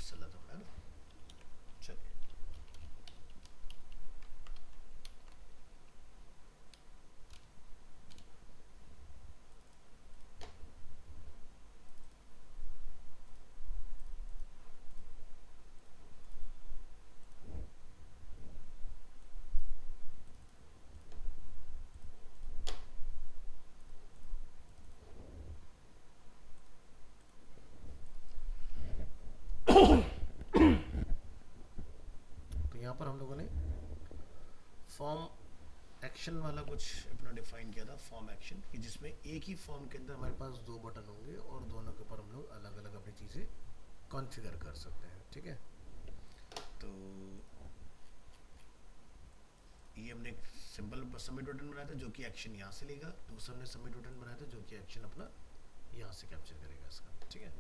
Attribute चल रहा था अपना ना। चलिए तो यहाँ पर हम लोगों ने फॉर्म एक्शन वाला कुछ अपना डिफाइन किया था, फॉर्म एक्शन, कि जिसमें एक ही फॉर्म के अंदर हमारे पास दो बटन होंगे और दोनों के ऊपर हम लोग अलग अलग अपनी चीज़ें कॉन्फ़िगर कर सकते हैं। ठीक है, तो ये हमने एक सिंपल सबमिट बटन बनाया था जो कि एक्शन यहाँ से लेगा, दूसरा हमने सबमिट बटन बनाया था जो कि एक्शन अपना यहाँ से कैप्चर करेगा इसका। ठीक है,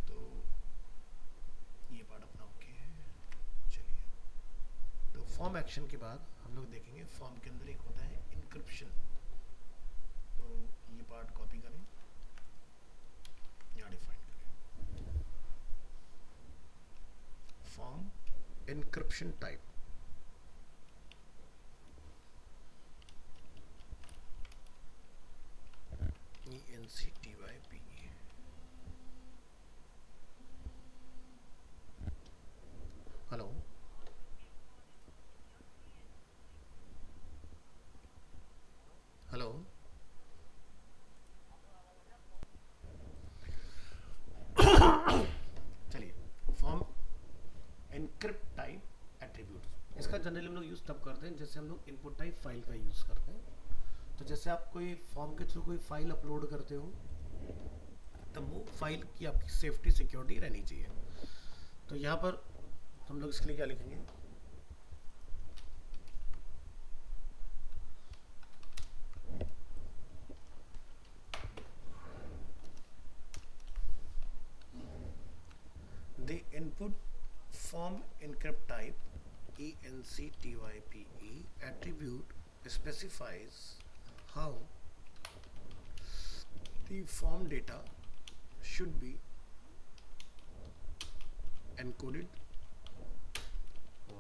तो ये पार्ट अपना ओके है। चलिए, तो फॉर्म एक्शन के बाद हम लोग देखेंगे फॉर्म के अंदर एक होता है इनक्रिप्शन। तो ये पार्ट कॉपी करें, यहाँ डिफाइन करें form encryption type. ENCTYP। Hello, hello, चलिए, फॉर्म एनक्रिप्ट टाइप एट्रीब्यूट, इसका जनरली हम लोग यूज़ तब करते हैं जैसे हम लोग इनपुट टाइप फाइल का यूज़ करते हैं। तो जैसे आप कोई फॉर्म के थ्रू कोई फाइल अपलोड करते हो तब वो फाइल की आपकी सेफ्टी सिक्योरिटी रहनी चाहिए। तो यहाँ पर हम लोग इसके लिए क्या लिखेंगे, the input form encrypt type ENCTYPE attribute specifies how the form data should be encoded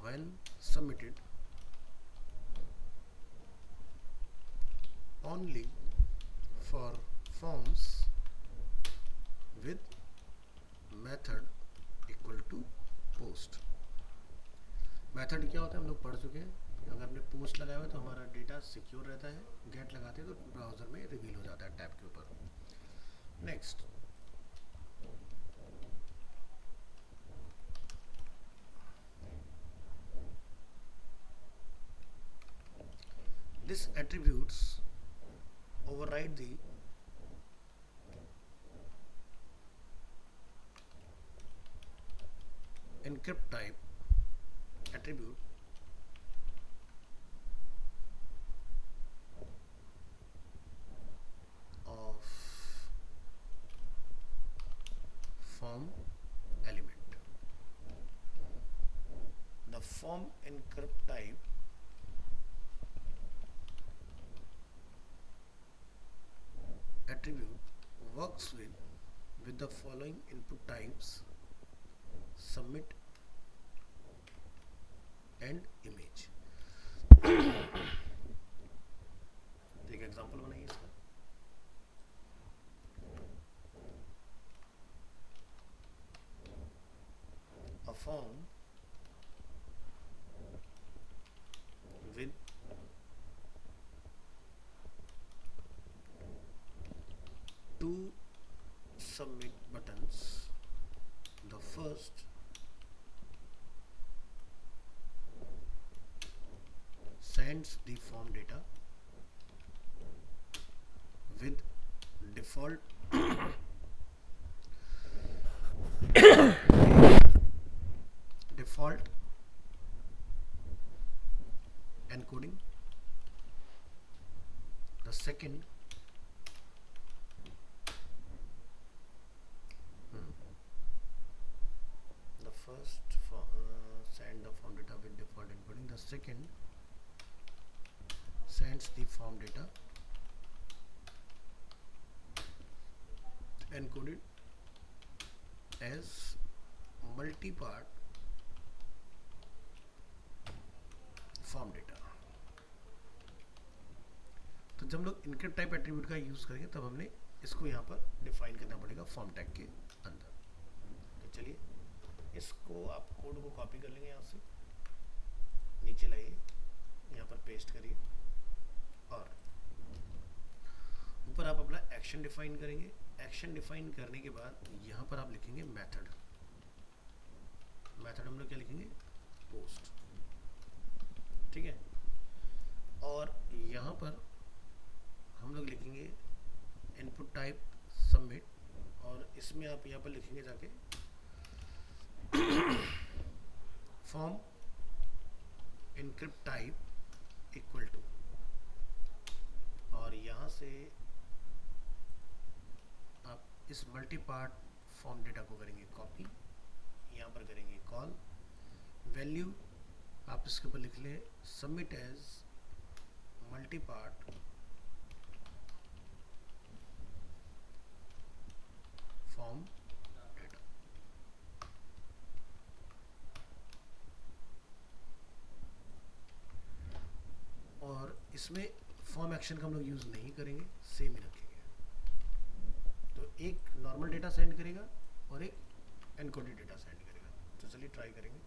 when submitted only for forms with method equal to post। Method क्या होता है हम लोग पढ़ चुके हैं, अगर हमने पोस्ट लगाया हुआ है तो हमारा डेटा सिक्योर रहता है, गेट लगाते हैं तो ब्राउज़र में रिवील हो जाता है टैब के ऊपर। Next, this attributes override the encrypt type attribute of form element। The form encrypt type attribute works with the following input types: submit and image। एक एग्जांपल बनाइए इसका। A form with two submit buttons. The first sends the form data with default default encoding. The second the first send the form data with default encoding. The second sends the form data encoded as multi part form data. तो जब हम लोग encrypt type attribute का use करेंगे तब हमने इसको यहाँ पर डिफाइन करना पड़ेगा फॉर्म टैग के अंदर। तो चलिए इसको आप कोड को कॉपी कर लेंगे, यहाँ से नीचे लाइए, यहाँ पर पेस्ट करिए और ऊपर आप अपना एक्शन डिफाइन करेंगे। एक्शन डिफाइन करने के बाद यहाँ पर आप लिखेंगे मेथड। मेथड हम लोग क्या लिखेंगे, पोस्ट, ठीक है। और यहाँ पर हम लोग लिखेंगे इनपुट टाइप सबमिट, और इसमें आप यहाँ पर लिखेंगे जाके form encrypt type equal to, और यहाँ से आप इस मल्टी पार्ट फॉर्म डेटा को करेंगे कॉपी, यहाँ पर करेंगे कॉल, वैल्यू आप इसके ऊपर लिख लें submit as multi part form data. और इसमें फॉर्म एक्शन का हम लोग यूज नहीं करेंगे, सेम ही रखेंगे। तो एक नॉर्मल डेटा सेंड करेगा और एक एनकोडेड डेटा सेंड करेगा। तो चलिए ट्राई करेंगे।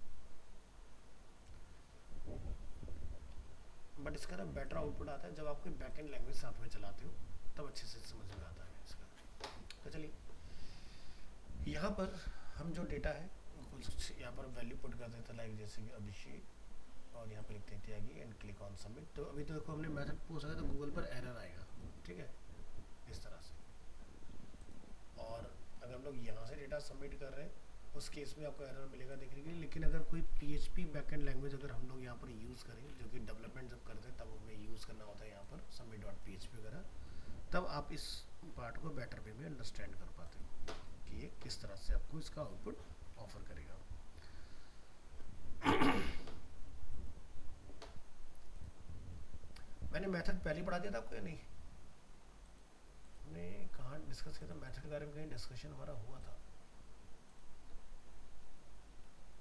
बट इसका ना बेटर आउटपुट आता है जब आप कोई बैकएंड लैंग्वेज साथ में चलाते हो, तब अच्छे से समझ में आता है इसका। तो चलिए यहाँ पर हम जो डेटा है कुछ यहाँ पर वैल्यू पुट कर देते हैं, लाइक जैसे कि अभिषेक, और यहाँ पर लिखते हैं त्यागी एंड क्लिक ऑन सबमिट। तो अभी तो देखो हमने मेथड पोस्ट किया तो गूगल पर एरर आएगा, ठीक है, इस तरह से। और अगर हम लोग यहाँ से डेटा सबमिट कर रहे हैं उस केस में आपको एरर मिलेगा देखने के लिए। लेकिन अगर कोई PHP बैकएंड लैंग्वेज अगर हम लोग यहाँ पर यूज़ करें, जो कि डेवलपमेंट जब करते हैं तब हमें यूज़ करना होता है यहाँ पर submit.php वगैरह, तब आप इस पार्ट को बेटर वे में अंडरस्टैंड कर पाते हो कि ये किस तरह से आपको इसका आउटपुट ऑफर करेगा। मैंने मेथड पहले पढ़ा दिया था आपको या नहीं? हमने कहाँ डिस्कस किया था मेथड के बारे में? कहीं डिस्कशन हमारा हुआ था।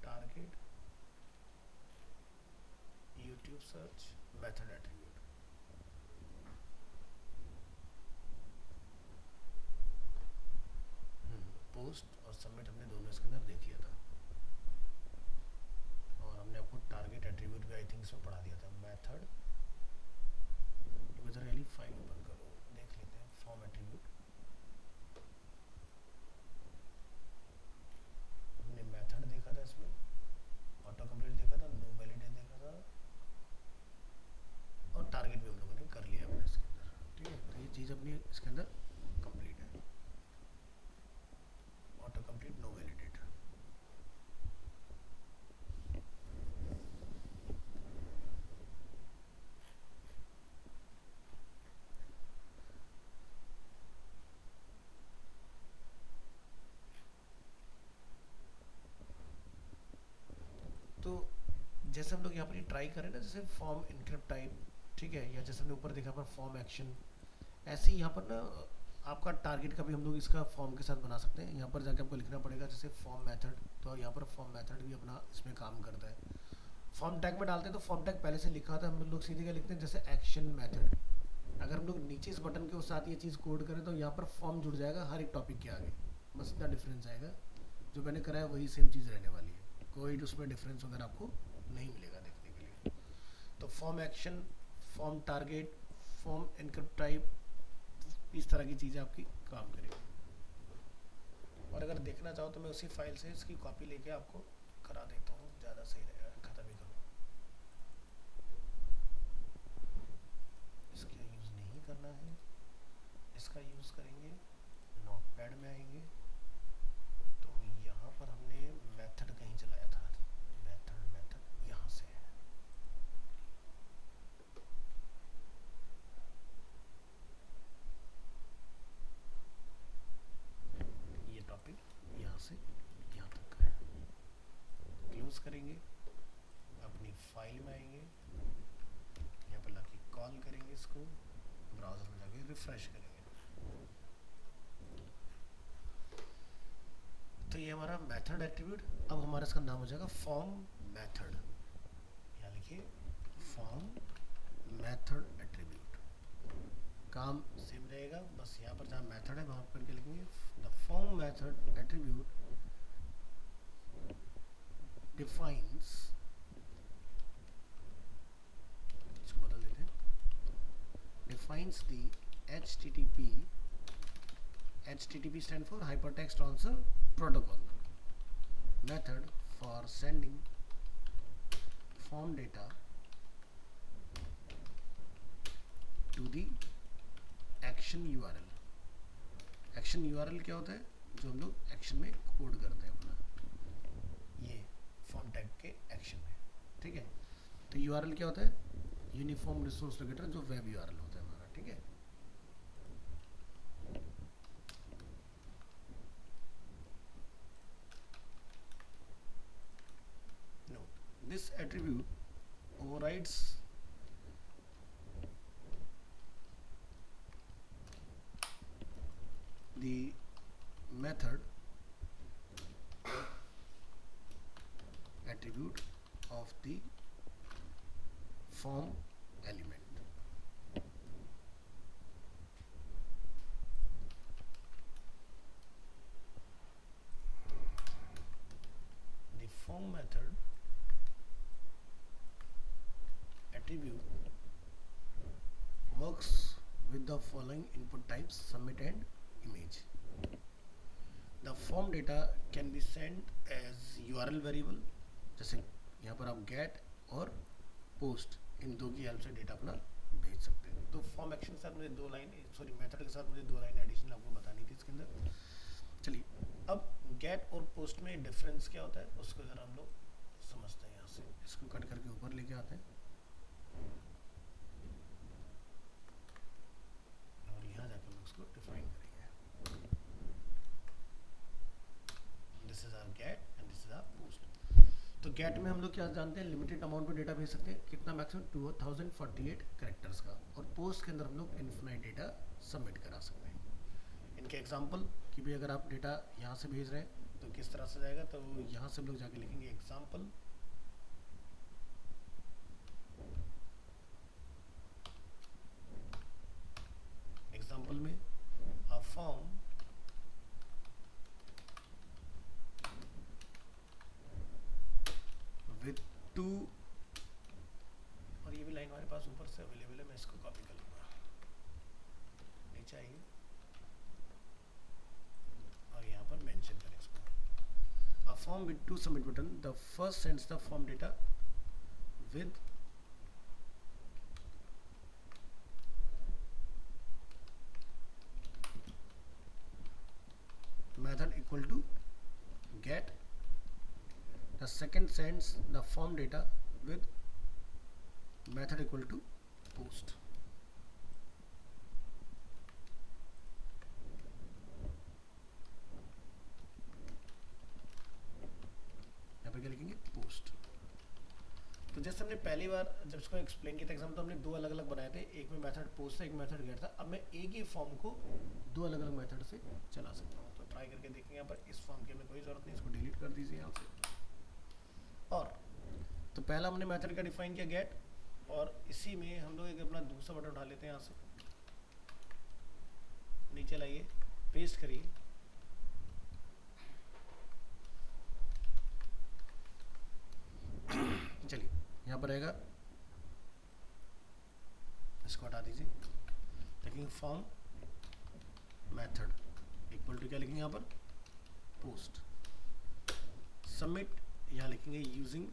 Target, YouTube search, method attribute. Post और सबमिट हमने दोनों इसके अंदर देख लिया था, और हमने आपको टारगेट एट्रीब्यूट भी आई थिंक इसमें पढ़ा दिया था। मेथड रियली फाइल ओपन करो, देख लेते हैं फॉर्म एट्रीब्यूट। हमने मेथड देखा था, इसमें ऑटो कंप्लीट देखा था, नो वैलिडेट देखा था, और टारगेट भी हम लोगों ने कर लिया अपने इसके अंदर, ठीक है। तो ये चीज़ अपनी इसके अंदर कंप्लीट है, ऑटो कंप्लीट, नो वैलिडेट। तो जैसे हम लोग यहाँ पर ट्राई करें ना, जैसे फॉर्म इनक्रिप्ट टाइप, ठीक है, या जैसे हमने ऊपर देखा पर फॉर्म एक्शन, ऐसे ही यहाँ पर ना आपका टारगेट का भी हम लोग इसका फॉर्म के साथ बना सकते हैं। यहाँ पर जाके आपको लिखना पड़ेगा जैसे फॉर्म मेथड, तो यहाँ पर फॉर्म मेथड भी अपना इसमें काम करता है। फॉर्म टैग में डालते हैं तो फॉर्म टैग पहले से लिखा था, हम लोग सीधे क्या लिखते हैं जैसे एक्शन मेथड। अगर हम लोग नीचे इस बटन के साथ ये चीज़ कोड करें तो यहाँ पर फॉर्म जुड़ जाएगा हर एक टॉपिक के आगे, बस इतना डिफरेंस आएगा। जो मैंने कराया वही सेम चीज़ रहने वाली है, कोई उसमें डिफरेंस वगैरह आपको नहीं मिलेगा देखने के लिए। तो form action, form target, form encrypt type, इस तरह की चीज़ें आपकी काम करेगी। और अगर देखना चाहो तो मैं उसी फाइल से इसकी कॉपी लेके आपको करा देता हूँ, ज़्यादा सही रहेगा, ख़त्म ही करूँ। इसका यूज़ नहीं करना है, इसका यूज़ करेंगे। नोटपैड में आएंगे तो यहाँ पर हमने मेथड कहीं चलाया था, मेथड मेथड यहाँ से है। ये टॉपिक यहाँ से यहाँ तक का है। क्लोज करेंगे, अपनी फाइल में आएंगे, यहाँ पर लाके कॉल करेंगे इसको, ब्राउज़र में जाके रिफ्रेश करेंगे। तो ये हमारा मेथड एट्रीब्यूट। अब हमारा इसका नाम हो जाएगा फॉर्म मेथड। यहाँ लिखिए फॉर्म मेथड एट्रीब्यूट। काम सेम रहेगा, बस यहाँ पर जहाँ मेथड है वहाँ पर क्या लिखेंगे, the form method attribute defines, इसको बदल देते हैं, defines the HTTP stand for hypertext transfer protocol method for sending form data to the action URL। Action URL क्या होता है, जो हम लोग एक्शन में कोड करते हैं अपना, ये फॉर्म टैग के एक्शन में, ठीक है। तो URL क्या होता है, यूनिफॉर्म रिसोर्स लोकेटर, जो वेब URL होता है हमारा, ठीक है। This attribute overrides the method attribute of the form element। The form method attribute works with the following input types: submit and image। The form data can be sent as URL variable, जैसे यहाँ पर आप get और post इन दो की help से data अपना भेज सकते हैं। तो फॉर्म एक्शन के साथ मुझे दो लाइन, सॉरी मेथड के साथ मुझे दो लाइन एडिशनल आपको बतानी थी इसके अंदर। चलिए अब गेट और पोस्ट में डिफरेंस क्या होता है उसको जरा हम लोग समझते हैं। यहाँ से इसको कट करके ऊपर लेके आते हैं और यहाँ जाकर हम उसको डिफाइन करेंगे। This is our get and this is our post. तो गेट में हम लोग क्या जानते हैं, लिमिटेड अमाउंट में डेटा भेज सकते हैं, कितना, मैक्सिमम 2048 कैरेक्टर्स का। और पोस्ट के अंदर हम लोग इन्फिनाइट डेटा सबमिट करा सकते हैं। इनके एग्जांपल कि भी अगर आप डेटा यहाँ से भेज रहे हैं तो किस तरह से जाएगा, तो यहाँ से हम लोग जाके लिखेंगे एग्जांपल, एग्जांपल में अ फॉर्म विथ 2, और ये भी लाइन हमारे पास ऊपर से अवेलेबल है, मैं इसको कॉपी कर लूँगा, नीचे आइए और यहाँ पर मेंशन करें इसको। A form with 2 submit button, the first sends the form data with method equal to get, the second sends the form data with method equal to post। यहाँ पर क्या लिखेंगे, पोस्ट। तो जैसे हमने पहली बार जब इसको एक्सप्लेन किया था एग्जाम, तो हमने दो अलग अलग बनाए थे, एक में मेथड पोस्ट था, एक मेथड गेट था। अब मैं एक ही फॉर्म को दो अलग अलग मेथड से चला सकता हूँ। तो ट्राई करके देखेंगे। यहाँ पर इस फॉर्म की हमें कोई जरूरत नहीं, इसको डिलीट कर दीजिए यहाँ से। और तो पहला हमने मेथड का डिफाइन किया गेट, और इसी में हम लोग एक अपना दूसरा बटन उठा लेते हैं, यहाँ से नीचे लाइए, पेस्ट करिए, चलिए यहाँ पर रहेगा, इसको हटा दीजिए, लिखेंगे फॉर्म मेथड इक्वल टू क्या लिखेंगे यहाँ पर, पोस्ट। सबमिट यहाँ लिखेंगे यूजिंग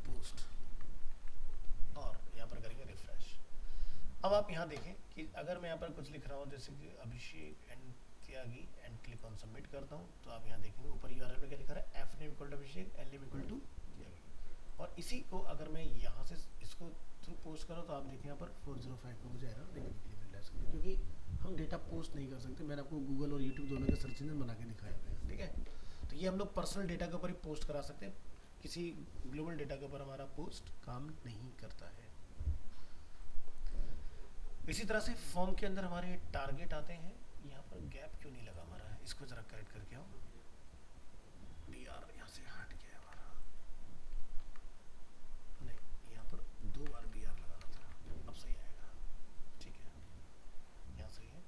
पोस्ट, और यहाँ पर करेंगे रिफ्रेश। अब आप यहाँ देखें कि अगर मैं यहाँ पर कुछ लिख रहा हूँ, जैसे कि Abhishek and Tyagi and click on submit करता हूँ, तो आप यहाँ देखेंगे ऊपर यूआरएल में क्या लिखा है, F name equal to Abhishek, L name equal to Tyagi. और इसी को अगर मैं यहाँ से इसको थ्रू पोस्ट करूँ तो आप देखें यहाँ पर 405 को मुझे एरर देखने के लिए मिल रहा है, क्योंकि हम डेटा पोस्ट नहीं कर सकते। मैंने आपको गूगल और यूट्यूब दोनों के सर्च इंजन बना के दिखाया हुआ है, ठीक है। तो ये हम लोग पर्सनल डेटा के ऊपर ही पोस्ट करा सकते हैं, किसी ग्लोबल डेटा के ऊपर हमारा पोस्ट काम नहीं करता है। इसी तरह से फॉर्म के अंदर हमारे टारगेट आते हैं, यहाँ पर गैप क्यों नहीं लगा हमारा, इसको जरा करेक्ट करके आओ। बी आर यहाँ से हट गया हमारा, नहीं यहाँ पर 2 बार बी आर लगाना था, अब सही आएगा। ठीक है, यहाँ सही है,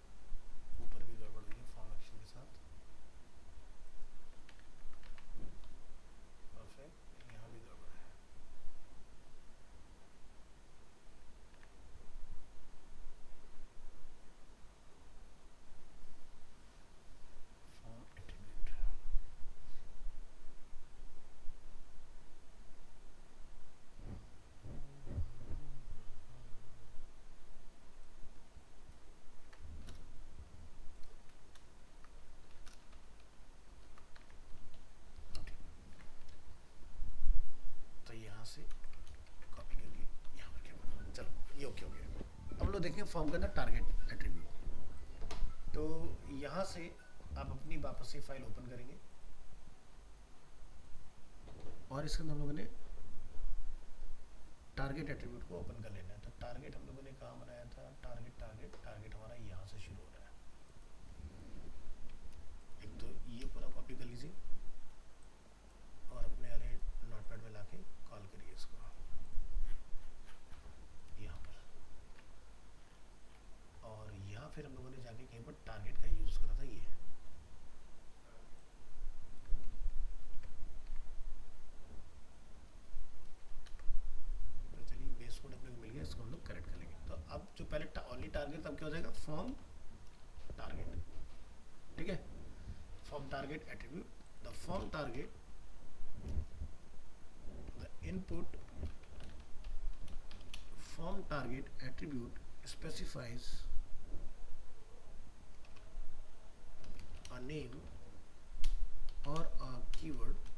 ऊपर भी गड़बड़ हुई है फॉर्म एक्शन के साथ, परफेक्ट, यहाँ भी गड़बड़ है। फॉर्म एट्रीब्यूट, तो यहाँ से कॉपी करके यहाँ पर क्या बोलना, चलो ये ओके हो गया। अब लोग देखें फॉर्म के अंदर टारगेट एट्रीब्यूट, तो यहाँ से आप अपनी वापस से फाइल ओपन करेंगे और इसके अंदर हम लोगों ने टारगेट एट्रीब्यूट को ओपन कर लेना है। तो टारगेट हम लोगों ने कहाँ बनाया था, टारगेट टारगेट टारगेट हमारा यहाँ से शुरू हो रहा है। एक तो ये पूरा कॉपी कर लीजिए और अपने वाले नोटपैड में लाके कॉल करिए इसको यहाँ पर, और यहाँ फिर हम लोगों ने जाके कहीं पर टारगेट का यूज करा था ये, तो चलिए बेस कोड अपने को मिल गया, इसको हम लोग करेक्ट कर लेंगे। तो अब जो पहले ओनली टारगेट, तब क्या हो जाएगा फॉर्म टारगेट, ठीक है, form target attribute, the form target, the input form target attribute specifies a name or a keyword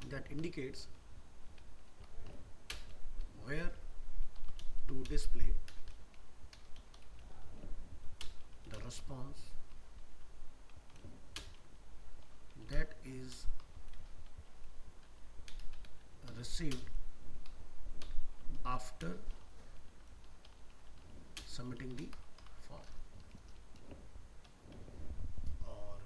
that indicates where to display the response that is received after submitting the form। और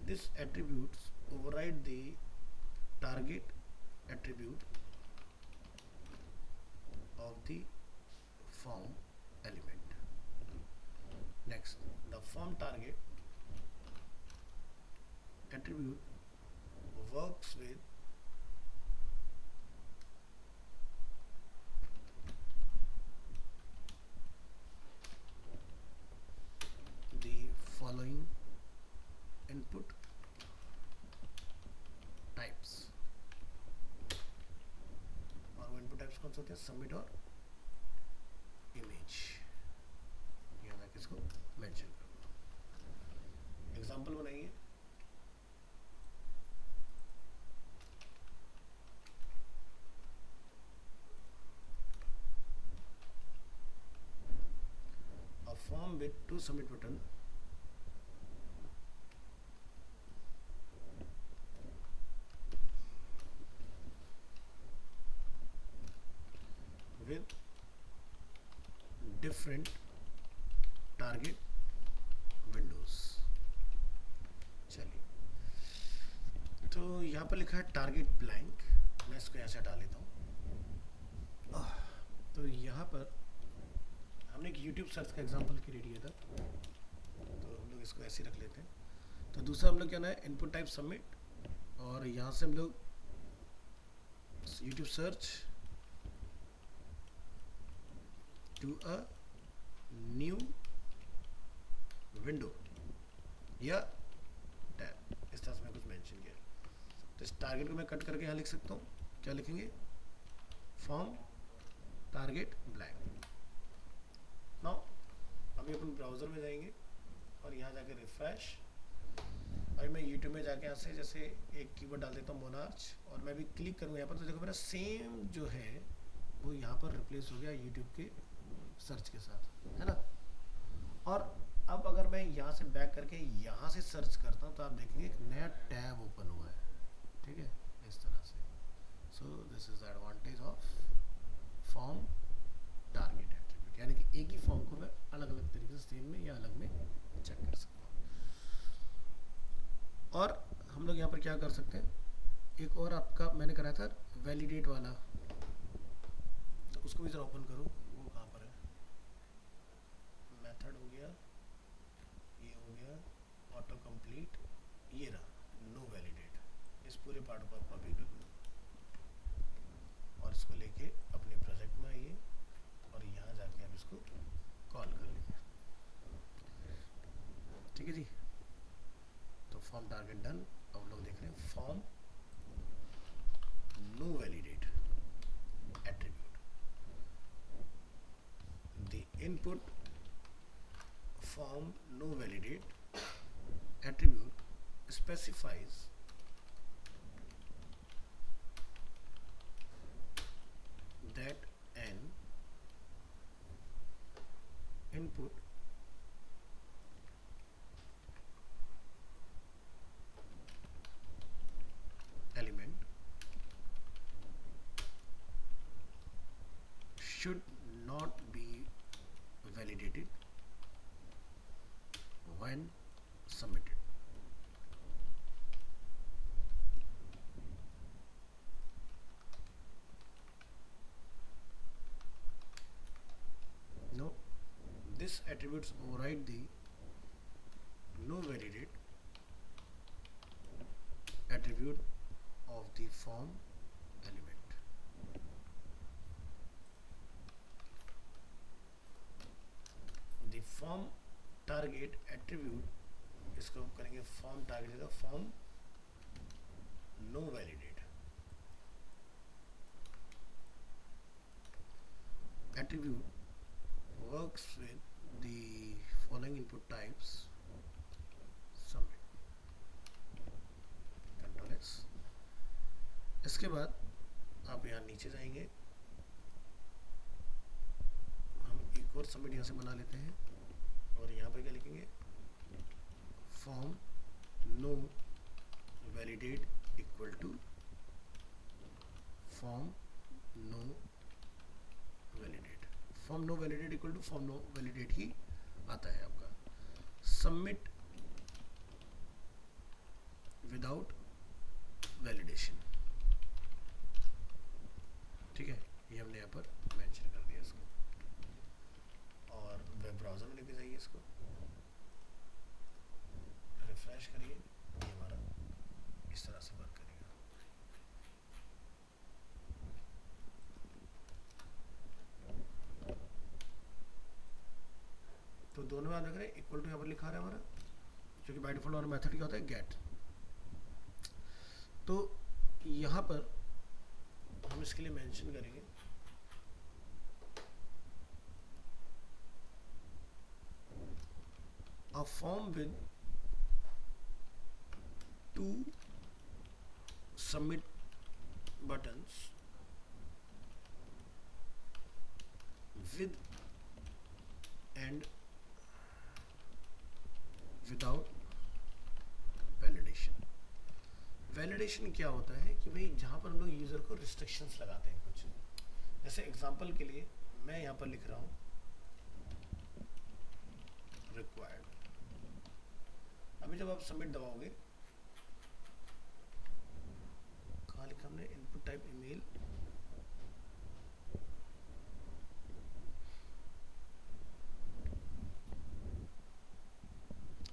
this attributes override the target attribute of the form element। Next, the form target attribute works with the following input types, और वो input types कौन से होते हैं, submit और image, यहाँ तक इसको मेंशन कर दो। एग्जाम्पल बनाइए, a form with 2 submit button with different target windows। चलिए, तो यहाँ पर लिखा है टारगेट ब्लैंक, मैं इसको यहाँ से हटा लेता हूँ। तो यहाँ पर हमने एक YouTube सर्च का एग्जांपल क्रिएट किया था, तो हम लोग इसको ऐसे ही रख लेते हैं। तो दूसरा हम लोग क्या ना है, इनपुट टाइप सबमिट, और यहाँ से हम लोग YouTube search to a new window या टैब, इस तरह से मैं कुछ मेंशन किया। तो इस टारगेट को मैं कट करके यहाँ लिख सकता हूँ, क्या लिखेंगे, फॉर्म टारगेट ब्लैंक। नाउ अभी अपन ब्राउज़र में जाएंगे और यहाँ जाके रिफ्रेश, और मैं यूट्यूब में जाके यहाँ से जैसे एक कीवर्ड डाल देता हूँ मोनार्च, और मैं भी क्लिक करूँगा यहाँ पर, तो देखो मेरा सेम जो है वो यहाँ पर रिप्लेस हो गया यूट्यूब के सर्च के साथ, है ना। और अब अगर मैं यहाँ से बैक करके यहाँ से सर्च करता हूँ तो आप देखेंगे एक नया टैब ओपन हुआ है, ठीक है, इस तरह से। So this is the advantage of form target attribute, यानी कि एक ही फॉर्म को मैं अलग अलग तरीके से सेम में या अलग में चेक कर सकता हूँ। और हम लोग यहाँ पर क्या कर सकते हैं, एक और आपका मैंने कराया था वैलिडेट वाला, तो उसको भी जरा ओपन करो। वो कहाँ पर है, मेथड हो गया, ये हो गया ऑटो कंप्लीट, ये रहा नो वैलिडेट। इस पूरे पार्ट को आप कॉपी कर लो और इसको लेके अपने प्रोजेक्ट में आइए और यहाँ जाके आप इसको कॉल कर लीजिए, ठीक है जी। तो फॉर्म टारगेट डन। अब हम लोग देख रहे हैं form no validate attribute. The input form no validate attribute specifies that an input element should not be validated when submitted. No, this attributes override the no validate attribute of the form element. The form target attribute, इसको हम करेंगे form target जगह form no validate attribute works with the following input types, submit, control x. इसके बाद आप यहाँ नीचे जाएंगे, हम एक और सबमिट यहाँ से बना लेते हैं और यहाँ पर क्या लिखेंगे, form no validate equal to form no validate. Form no validate equal to form no validate ही आता है आपका। सबमिट विदाउट वैलिडेशन, ठीक है, ये हमने यहाँ पर मेंशन कर दिया इसको। और वेब ब्राउज़र में लेके जाइए इसको, रिफ्रेश करिए, ये हमारा इस तरह से वर्क करेगा। तो दोनों में आप देख रहे हैं इक्वल टू यहाँ पर लिखा रहा है हमारा, जो कि बाय डिफॉल्ट हमारा मेथड क्या होता है, गेट। तो यहाँ पर हम इसके लिए मेंशन करेंगे a form with 2 submit buttons with and without validation। Validation क्या होता है कि भाई जहाँ पर हम लोग यूज़र को रिस्ट्रिक्शंस लगाते हैं कुछ, जैसे एग्जांपल के लिए मैं यहाँ पर लिख रहा हूँ रिक्वायर्ड। अभी जब आप सबमिट दबाओगे, कहाँ लिखा हमने, इनपुट टाइप ईमेल,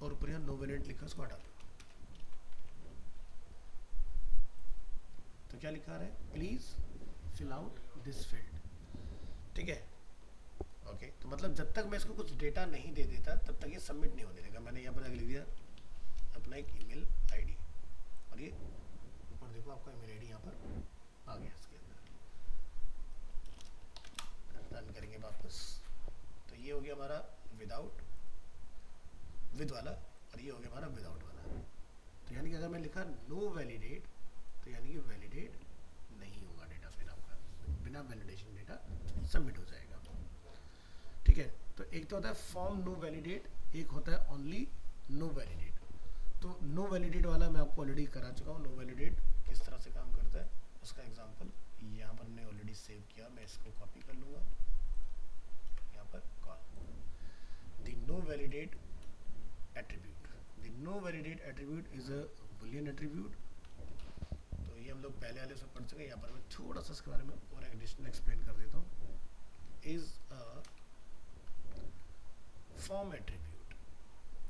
और ऊपर यहाँ नो वैलिड लिखा, उसको हटा दो। तो क्या लिखा रहा है, please fill out this field, ठीक है, ओके। तो मतलब जब तक मैं इसको कुछ डेटा नहीं दे देता तब तक ये सबमिट नहीं होने देगा। मैंने यहाँ पर लिख दिया अपना एक ईमेल आईडी, और ये ऊपर देखो आपका ईमेल आईडी यहाँ पर आ गया इसके अंदर। रन करेंगे वापस, तो ये हो गया हमारा विदाउट विद वाला, और ये हो गया हमारा विदाउट वाला। तो यानी कि अगर मैं लिखा नो वैलिडेट, तो यानी कि वैलिडेट नहीं होगा डेटा, फिर आपका बिना वैलिडेशन डेटा सबमिट हो जाएगा, ठीक है। तो एक तो होता है फॉर्म नो वैलिडेट एक होता है ओनली नो वैलिडेट। तो नो वैलिडेट वाला मैं आपको ऑलरेडी करा चुका हूँ। नो वैलिडेट किस तरह से काम करता है उसका एग्जांपल यहाँ पर हमने ऑलरेडी सेव किया, मैं इसको कॉपी कर लूँगा यहाँ पर call the no validate attribute. The no validate attribute is a boolean attribute. तो ये हम लोग पहले वाले से पढ़ चुके हैं, यहाँ पर मैं थोड़ा सा इसके बारे में और एडिशनल एक्सप्लेन कर देता हूँ। Is a form attribute.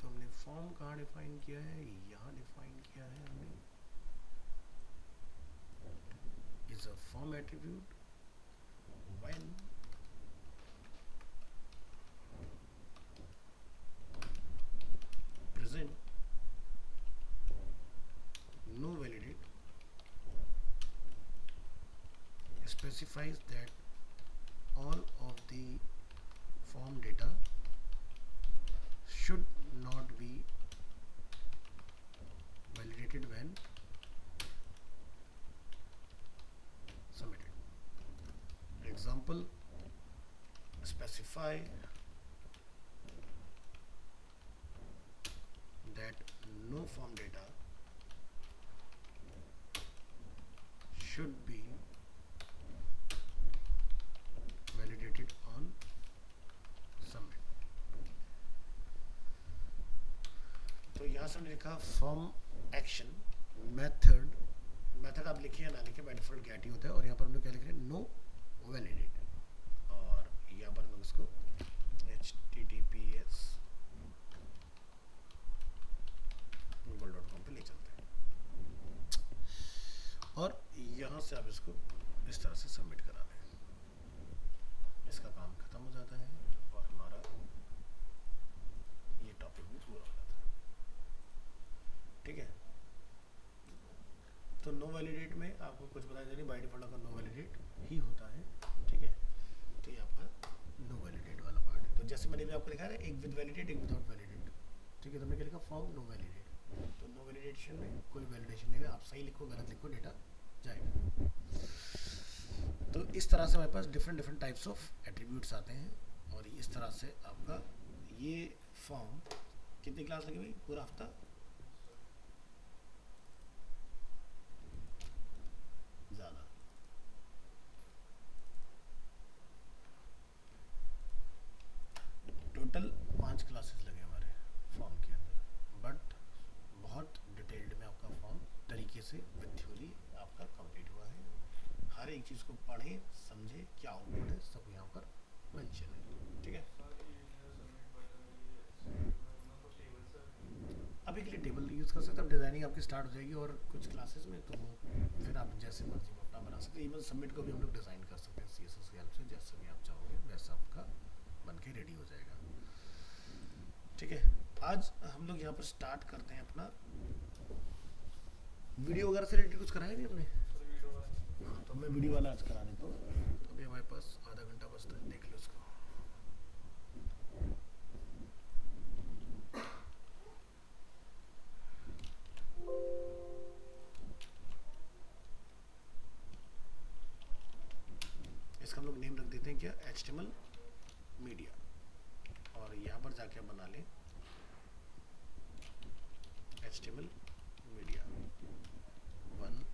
तो हमने फॉर्म कहाँ डिफाइन किया है, यहाँ डिफाइन किया है हमने। Is a form attribute when present no validate specifies that all of the form data should not be validated when submitted. Example, specify that no form data should be validated on submit. तो यहाँ से हमने लिखा form action method. Method आप लिखिए या ना लिखिए, बाय डिफॉल्ट गेट ही होता है। और यहाँ पर हम लोग क्या लिख रहे हैं, नो वैलिडेट। और यहाँ पर हम लोग इसको https google.com पे ले चलते हैं और यहाँ से आप इसको इस तरह से सबमिट करा दें। इसका काम खत्म हो जाता है और हमारा ये टॉपिक भी पूरा हो जाता है। ठीक है, तो नो वैलिडेट में आपको कुछ बताया जा रही, बाय डिफॉल्ट आपका नो वैलिडेट ही होता है। ठीक है, तो ये आपका नो वैलिडेट वाला पार्ट है। तो जैसे मैंने भी आपको लिखा है एक विद वैलिडेट एक विदाउट वैलिडेट। ठीक है, तो हमने क्या लिखा, फॉर्म नो वैलिडेट। तो नो वैलिडेशन में कोई वैलिडेशन नहीं है, आप सही लिखो गलत लिखो डेटा जाएगा। तो इस तरह से हमारे पास डिफरेंट टाइप्स ऑफ एट्रीब्यूट्स आते हैं और इस तरह से आपका ये फॉर्म। कितनी क्लास लगी भाई, पूरा हफ्ता? ज़्यादा। टोटल 5 क्लासेस लगे हमारे फॉर्म के अंदर, बट बहुत डिटेल्ड में आपका फॉर्म तरीके से विद थ्योरी आपका कंप्लीट हुआ है। हर एक चीज़ को पढ़े समझे, क्या आउटपुट है सब यहाँ पर मेंशन है। ठीक है, अभी के लिए टेबल यूज़ कर सकते हैं। अब डिज़ाइनिंग आपकी स्टार्ट हो जाएगी और कुछ क्लासेस में, तो फिर आप जैसे मर्जी अपना बना सकते हैं। इवन सबमिट को भी हम लोग डिज़ाइन कर सकते हैं CSS की हेल्प से। जैसे भी आप चाहोगे वैसा आपका बन के रेडी हो जाएगा। ठीक है, आज हम लोग यहाँ पर स्टार्ट करते हैं अपना वीडियो वगैरह से रिलेटेड। कुछ कराया नहीं हमने? हाँ, तो मैं वीडियो वाला आज करा देता हूँ। तो अभी हमारे पास आधा घंटा बचता है, देख लो उसको। इसका हम लोग नेम रख देते हैं क्या, HTML मीडिया। और यहाँ पर जाके हम बना लें HTML मीडिया 1_.html।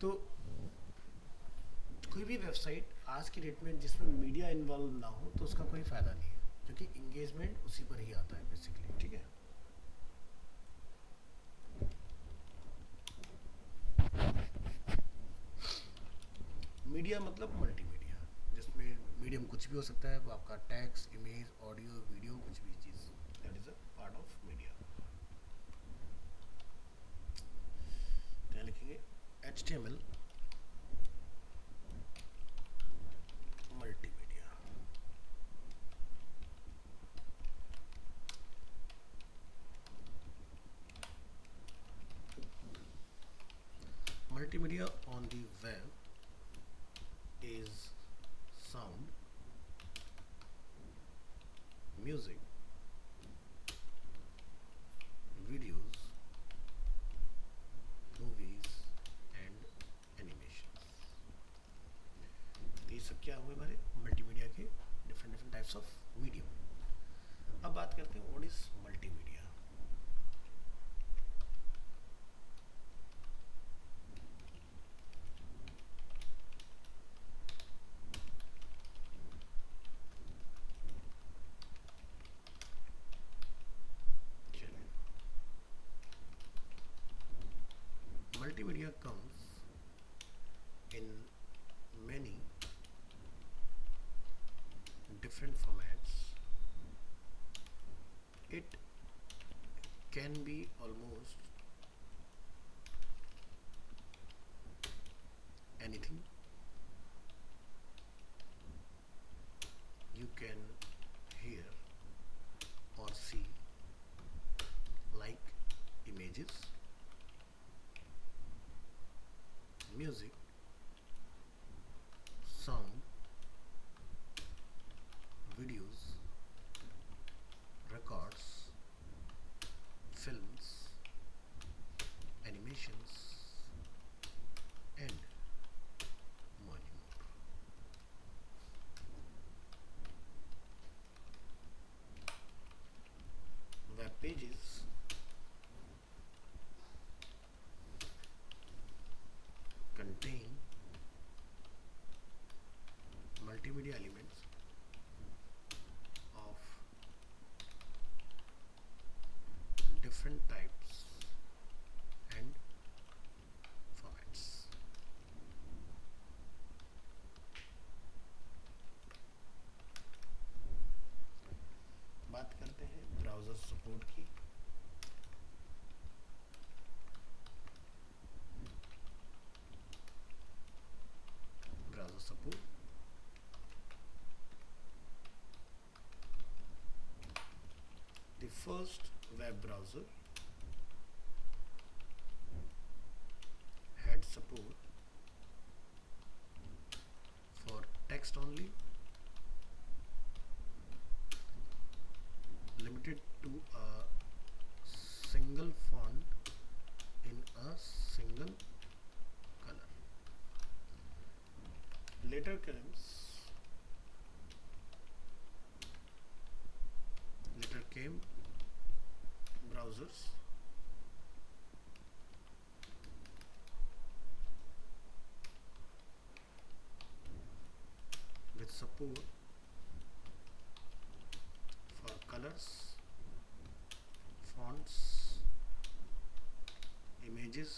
तो कोई भी वेबसाइट आज की डेट में जिसमें मीडिया इन्वॉल्व ना हो तो उसका कोई फायदा नहीं है, क्योंकि इंगेजमेंट उसी पर ही आता है बेसिकली। ठीक है, मीडिया मतलब मल्टीमीडिया, जिसमें मीडियम कुछ भी हो सकता है। वो आपका टेक्स्ट, इमेज, ऑडियो, वीडियो, कुछ भी चीज़, that is a part of media. क्या लिखेंगे, HTML multimedia. Multimedia on the web is sound, music, videos, movies and animations। ये सब क्या हुए हमारे मल्टीमीडिया अब बात करते हैं what is multimedia. Multimedia comes in many different formats. It can be almost anything. You can hear or see like images, music, sound, videos, records, films, animations, and many more. Web pages contain multimedia elements of different types and formats. बात करते हैं browser support की। Browser support the first web browser had support for text only, limited to a single font in a single color. Later came browsers with support for colors, fonts, images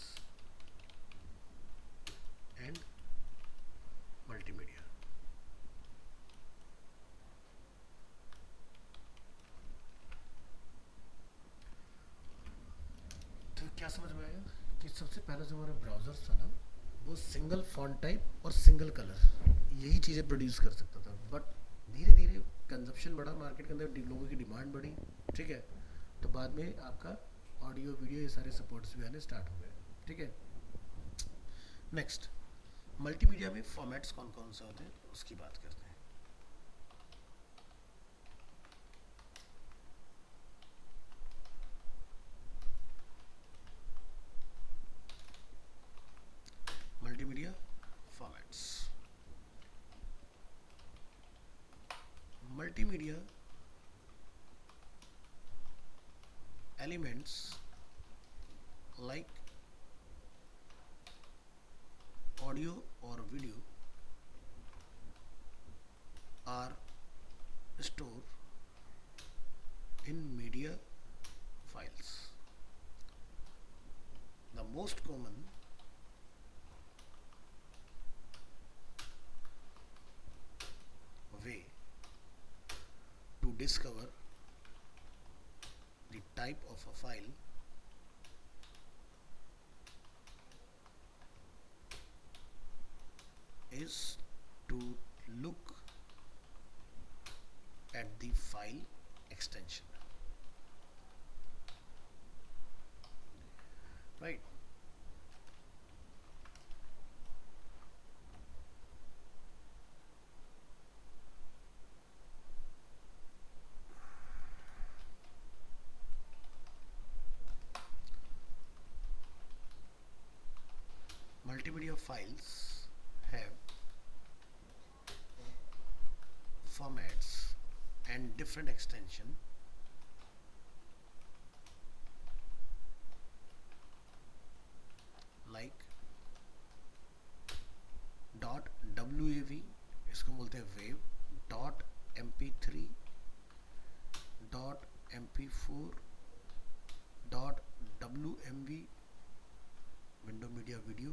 and multimedia. तो क्या समझ में आया कि सबसे पहले जो हमारा ब्राउज़र था ना, वो सिंगल फॉन्ट टाइप और सिंगल कलर यही चीज़ें प्रोड्यूस कर सकता था। बट धीरे धीरे कंजप्शन बढ़ा, मार्केट के अंदर लोगों की डिमांड बढ़ी, ठीक है, तो बाद में आपका ऑडियो वीडियो ये सारे सपोर्ट्स भी आने स्टार्ट हो गए, ठीक है। नेक्स्ट, मल्टीमीडिया में फॉर्मेट्स कौन कौन से होते हैं उसकी बात करते हैं। Multimedia formats. Multimedia elements like audio or video are stored in media files. The most common way to discover the type of a file is to look at the file extension, right? Multimedia files have formats and different extension mp4 dot wmv window media video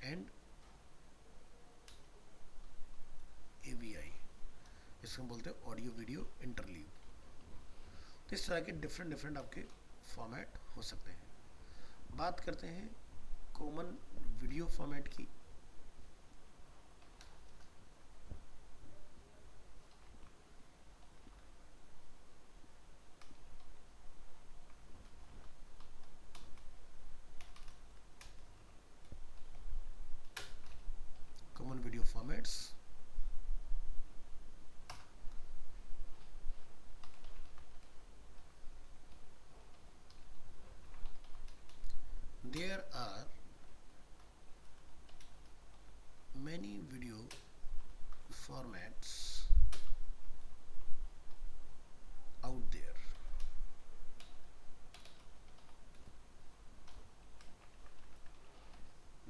and AVI, इसको हम बोलते हैं audio video interleave. तो इस तरह के different आपके format हो सकते हैं। बात करते हैं कॉमन वीडियो फॉर्मेट की। Common video formats, there are many video formats out there.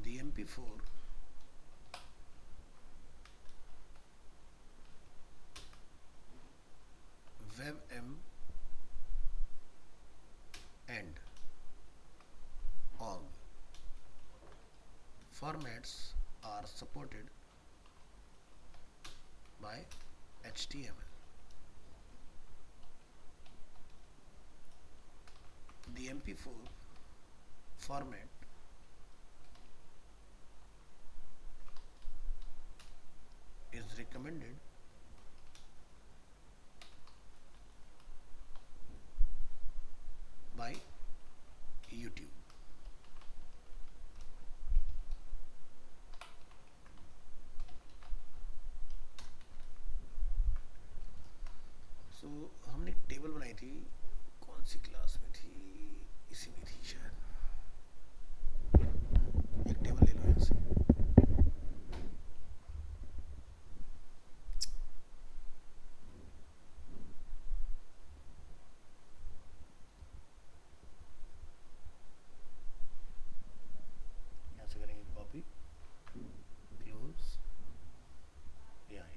The MP4, WebM and OGG formats are supported by HTML. The MP4 format is recommended by YouTube. हमने एक table बनाई थी, कौन सी class में थी, इसी में थी शायद। एक टेबल ले लो यहाँ से। यहाँ से करेंगे कॉपी, क्लोज, यहाँ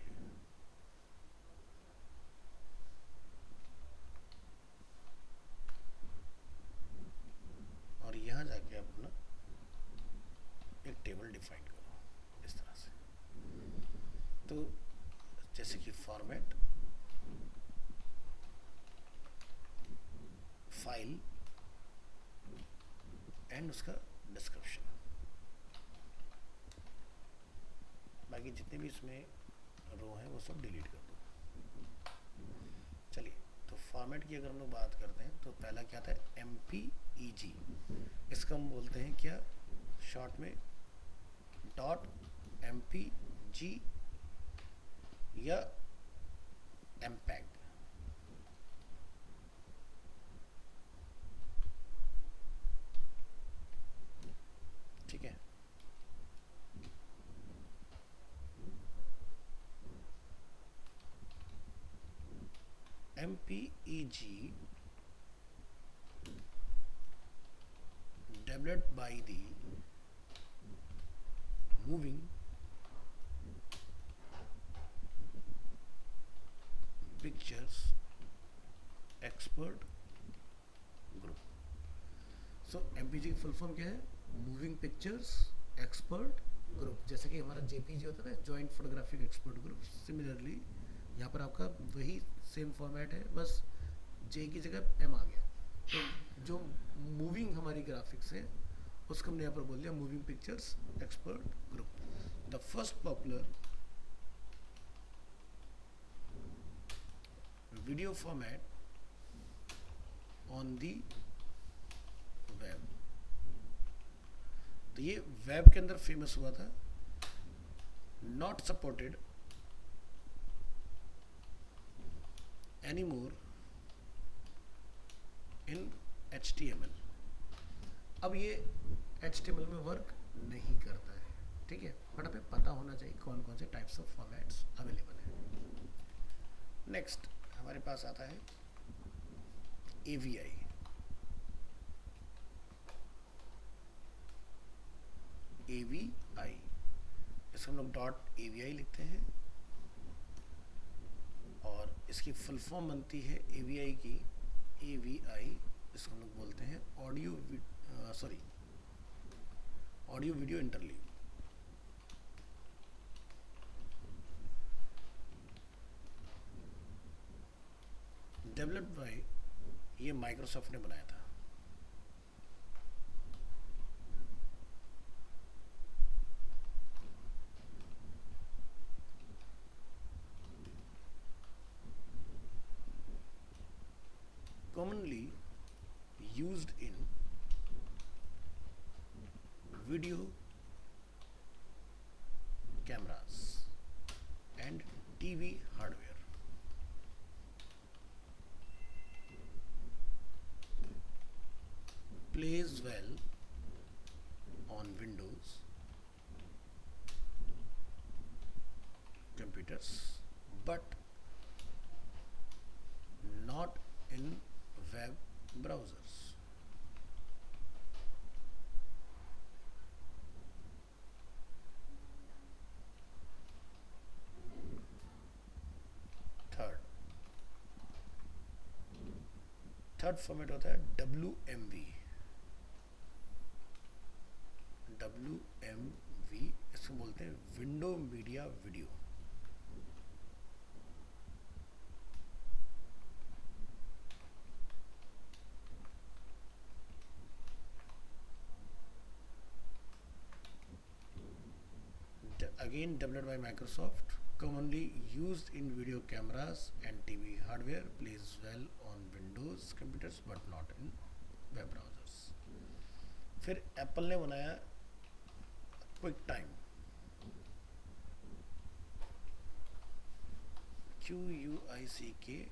और यहाँ जाके अपना एक टेबल डिफाइन करो इस तरह से। तो जैसे कि फॉर्मेट, फाइल एंड उसका डिस्क्रिप्शन। बाकी जितने भी इसमें रो हैं वो सब डिलीट कर दो। चलिए, तो फॉर्मेट की अगर हम लोग बात करते हैं तो पहला क्या था, MPEG। इसका हम बोलते हैं क्या शॉर्ट में, .MPG या MPEG। ठीक है, MPEG developed by the moving pictures expert group। So MPG की फुल फॉर्म क्या है, मूविंग पिक्चर्स एक्सपर्ट ग्रुप। जैसे कि हमारा JPG होता है ना, joint photographic expert group. Similarly यहाँ पर आपका वही सेम फॉर्मेट है, बस J की जगह M आ गया। तो जो मूविंग हमारी ग्राफिक्स है उसको हमने यहाँ पर बोल दिया moving pictures expert group. The first popular video format on the web. तो ये वेब के अंदर फेमस हुआ था। Not supported anymore in HTML। अब ये HTML में वर्क नहीं करता है, ठीक है, बट हमें पता होना चाहिए कौन कौन से टाइप्स ऑफ फॉर्मेट्स अवेलेबल है। नेक्स्ट हमारे पास आता है AVI। AVI इसको हम लोग .AVI लिखते हैं और इसकी फुल फॉर्म बनती है AVI की, AVI इसको हम लोग बोलते हैं audio video interleave. Developed by, ये माइक्रोसॉफ्ट ने बनाया था। commonly used in video cameras and TV hardware. Plays well on Windows computers but not in web browsers. Third format होता है WMV। WMV इसको बोलते हैं window media video. Again developed by Microsoft, commonly used in video cameras and TV hardware, plays well on Windows computers but not in web browsers. फिर Apple ने बनाया quick time, QUICKTIME,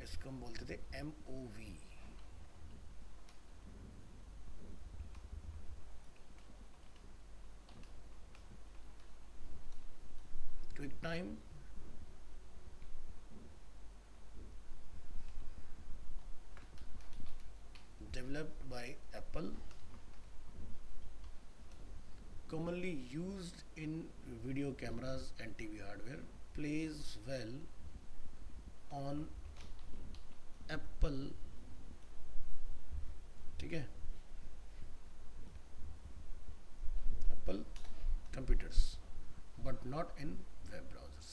इसको हम बोलते थे MOV। Quick time developed by Apple, commonly used in video cameras and TV hardware, plays well on Apple, ठीक है, Apple computers but not in web browsers.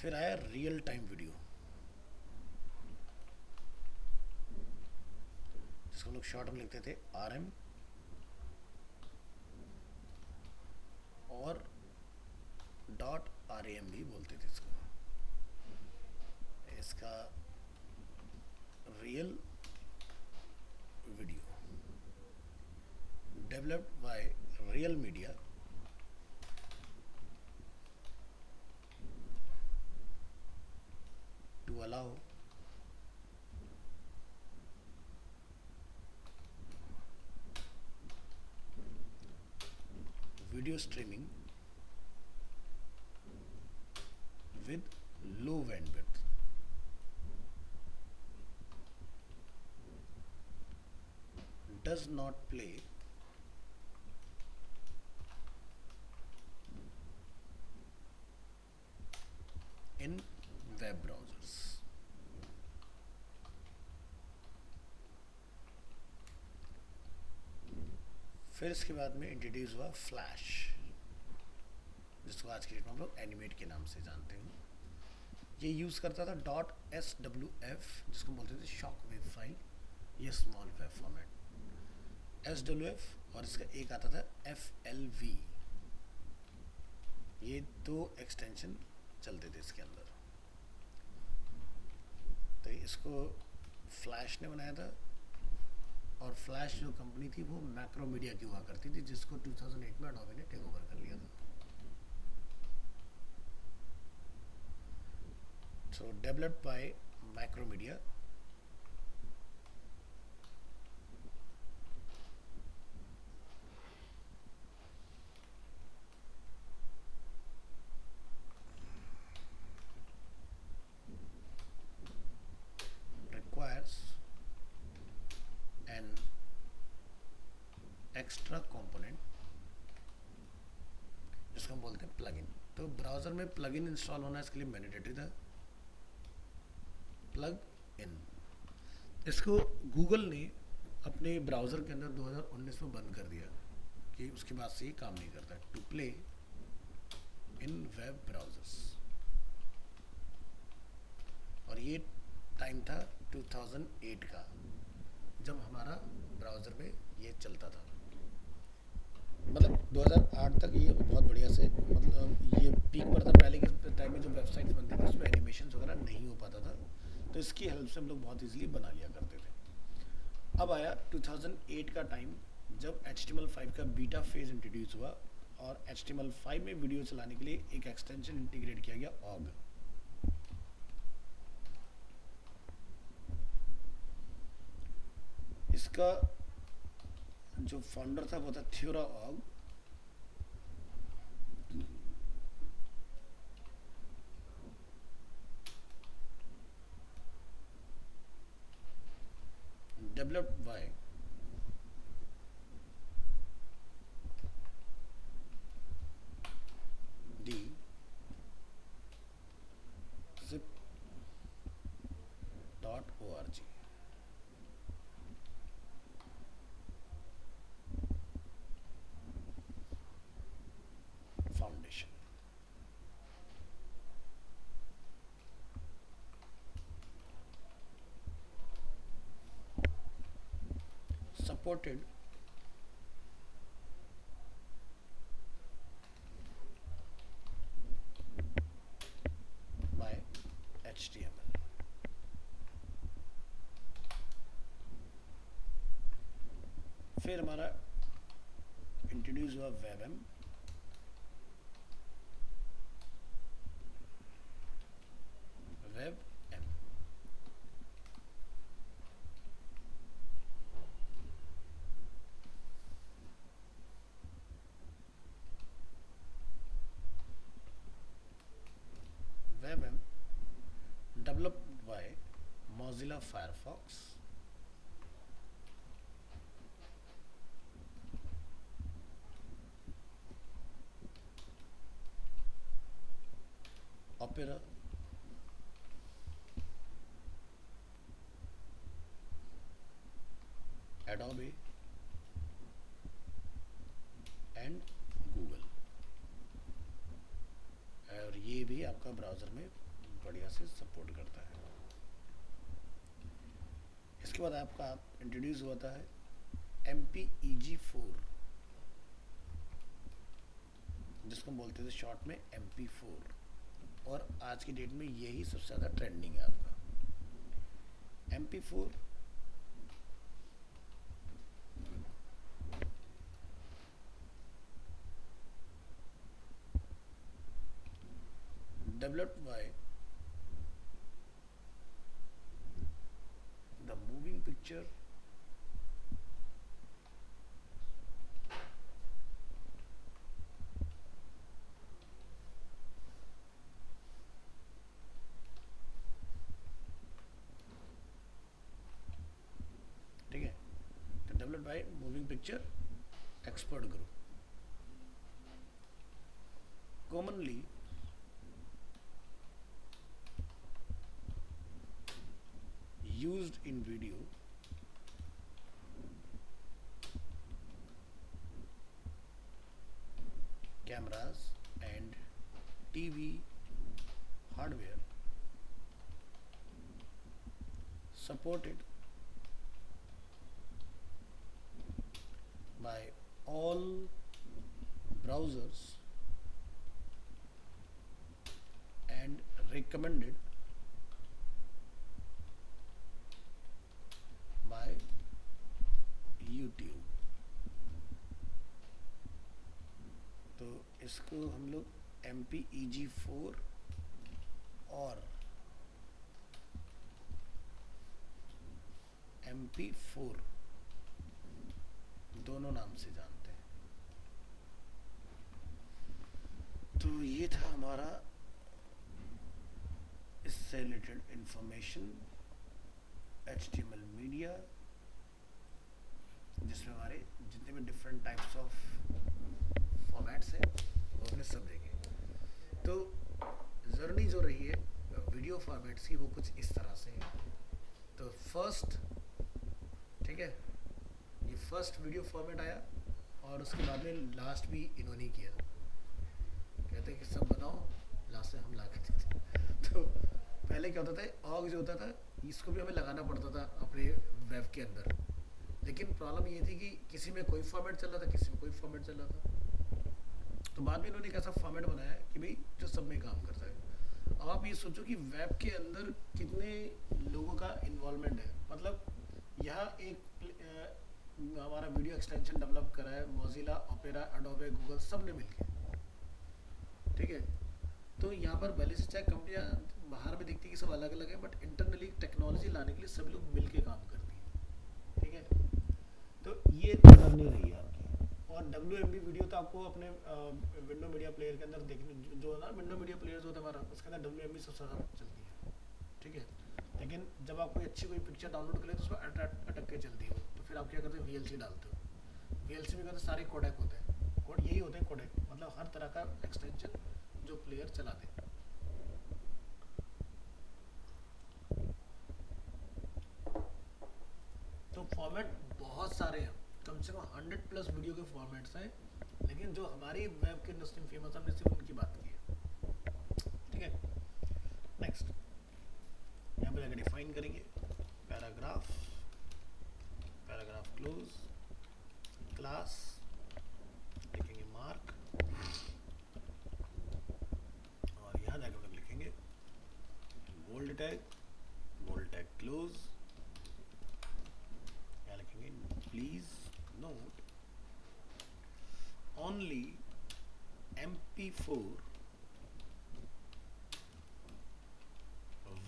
फिर आया रियल टाइम वीडियो, जिसको हम लोग शॉर्ट में लिखते थे RM और .RAM भी बोलते थे इसको। इसका real video developed by real media, to allow video streaming with low bandwidth. Does not play in web browsers. फिर इसके बाद में इंट्रोड्यूस हुआ फ्लैश, जिसको आज की डेट में हम लोग एनिमेट के नाम से जानते हैं। ये यूज़ करता था .SWF, जिसको बोलते थे शॉक वेव फाइल, ये स्मॉल वेव फॉर्मेट SWF, और इसका एक आता था FLV। ये दो एक्सटेंशन चलते थे इसके अंदर। तो इसको फ्लैश ने बनाया था, और फ्लैश जो कंपनी थी वो मैक्रोमीडिया की हुआ करती थी, जिसको 2008 में अडोबे ने टेक ओवर कर लिया था। So developed by Macromedia, requires an extra component जिसको हम बोलते हैं प्लगइन। तो ब्राउज़र में प्लगइन इंस्टॉल होना इसके लिए मैंडेटरी था, प्लग इन। इसको गूगल ने अपने ब्राउज़र के अंदर 2019 में बंद कर दिया कि उसके बाद से ये काम नहीं करता, to play in web browsers. और ये टाइम था 2008 का, जब हमारा ब्राउज़र में ये चलता था। मतलब 2008 तक ये बहुत बढ़िया से, मतलब ये पीक पर था। पहले के टाइम में जो वेबसाइट्स बनती थी उसमें एनिमेशन वगैरह नहीं हो पाता था, तो इसकी हेल्प से हम लोग बहुत इजीली बना लिया करते थे। अब आया 2008 का टाइम, जब HTML5 का बीटा फेज इंट्रोड्यूस हुआ और HTML5 में वीडियो चलाने के लिए एक एक्सटेंशन इंटीग्रेट किया गया, ऑग। इसका जो फाउंडर था वो था Theora Ogg. Developed by the zip.org। Foundation supported by HTML। फिर हमारा इंट्रोड्यूस हुआ WebM. WebM WebM developed by Mozilla Firefox, Opera, Adobe and Google. और ये भी आपका ब्राउज़र में बढ़िया से सपोर्ट करता है। इसके बाद आपका इंट्रोड्यूस होता है MPEG-4, जिसको हम बोलते थे शॉर्ट में MP4, और आज की डेट में यही सबसे ज़्यादा ट्रेंडिंग है आपका MP4। developed by the moving picture ठीक है, तो developed by moving picture expert group. Commonly used in video, cameras and TV hardware, supported by all browsers and recommended by YouTube। तो इसको हम लोग MPEG-4 और MP4 दोनों नाम से जानते हैं। तो ये था हमारा इससे रिलेटेड इंफॉर्मेशन, HTML मीडिया, जिसमें हमारे जितने भी डिफरेंट टाइप्स ऑफ फॉर्मेट्स हैं वो अपने सब देखेंगे। तो जर्नी जो रही है वीडियो फॉर्मेट्स की वो कुछ इस तरह से है। तो फर्स्ट, ठीक है, ये फर्स्ट वीडियो फॉर्मेट आया और उसके बाद में लास्ट भी इन्होंने किया, कहते हैं कि सब बनाओ, लास्ट में हम ला के देते। तो पहले क्या होता था, ऑग जो होता था इसको भी हमें लगाना पड़ता था अपने वेब के अंदर, लेकिन प्रॉब्लम ये थी कि किसी में कोई फॉर्मेट चल रहा था, किसी में कोई फॉर्मेट चल रहा था। तो बाद में इन्होंने एक ऐसा फॉर्मेट बनाया कि भाई जो सब में काम करता है। अब आप ये सोचो कि वेब के अंदर कितने लोगों का इन्वॉल्वमेंट है। मतलब यहाँ एक हमारा वीडियो एक्सटेंशन डेवलप करा है मोजिला, ओपेरा, एडोबे, गूगल, सब ने मिलके, ठीक है। तो यहाँ पर भले से चाहे कंपनियाँ बाहर में दिखती है कि सब अलग अलग है, बट इंटरनली टेक्नोलॉजी लाने के लिए सभी लोग मिल के काम करती है, ठीक है। तो ये जर्नी रही है आपकी। और WMV वीडियो तो आपको अपने विंडो मीडिया प्लेयर के अंदर देखने जो है ना, विंडो मीडिया प्लेयर जो होता है हमारा, उसके अंदर WMV सबसे ज़्यादा चलती है, ठीक है। लेकिन जब आप कोई पिक्चर डाउनलोड करें तो उसमें अटक के चलती हो, तो फिर आप क्या करते हैं, VLC डालते हो। VLC में कहते सारे कोडेक होते हैं, कोड यही होते हैं कोडेक, मतलब हर तरह का एक्सटेंशन जो प्लेयर चला दे। तो फॉर्मेट बहुत सारे हैं, कम से कम 100+ वीडियो के फॉर्मेट्स हैं, लेकिन जो हमारी वेब के इंडस्ट्री में फेमस, हमने सिर्फ उनकी बात की है, ठीक है। नेक्स्ट यहाँ पे जाकर डिफाइन करेंगे पैराग्राफ, पैराग्राफ क्लोज, क्लास लिखेंगे मार्क, और यहाँ जाकर हम लिखेंगे बोल्ड टैग क्लोज, यहाँ लिखेंगे please note only MP4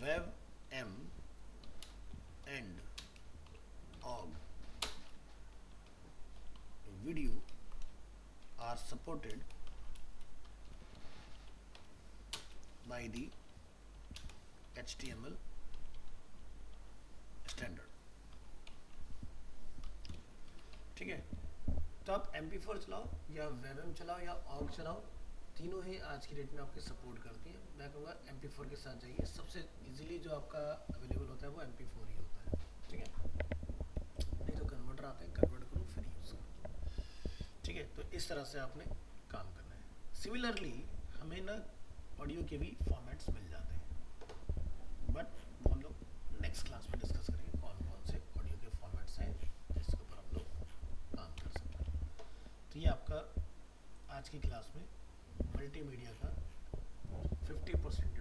WebM and OGG video are supported by the HTML standard, ठीक है। तो आप MP4 चलाओ या WebM चलाओ या OGG चलाओ, तीनों ही आज की डेट में आपके सपोर्ट करती है। मैं कहूँगा MP4 के साथ जाइए, सबसे इजीली जो आपका अवेलेबल होता है वो MP4 ही होता है, ठीक है। नहीं तो कन्वर्टर आते हैं, कन्वर्ट करो फिर यूज़ करो, ठीक है। तो इस तरह से आपने काम करना है। सिमिलरली हमें ना ऑडियो के भी फॉर्मेट्स मिल जाते हैं, बट वो हम लोग नेक्स्ट क्लास में डिस्कस करेंगे कौन कौन से ऑडियो के फॉर्मेट्स हैं जिसके ऊपर हम लोग काम कर सकते हैं। तो ये आपका आज की क्लास में मल्टीमीडिया का 50%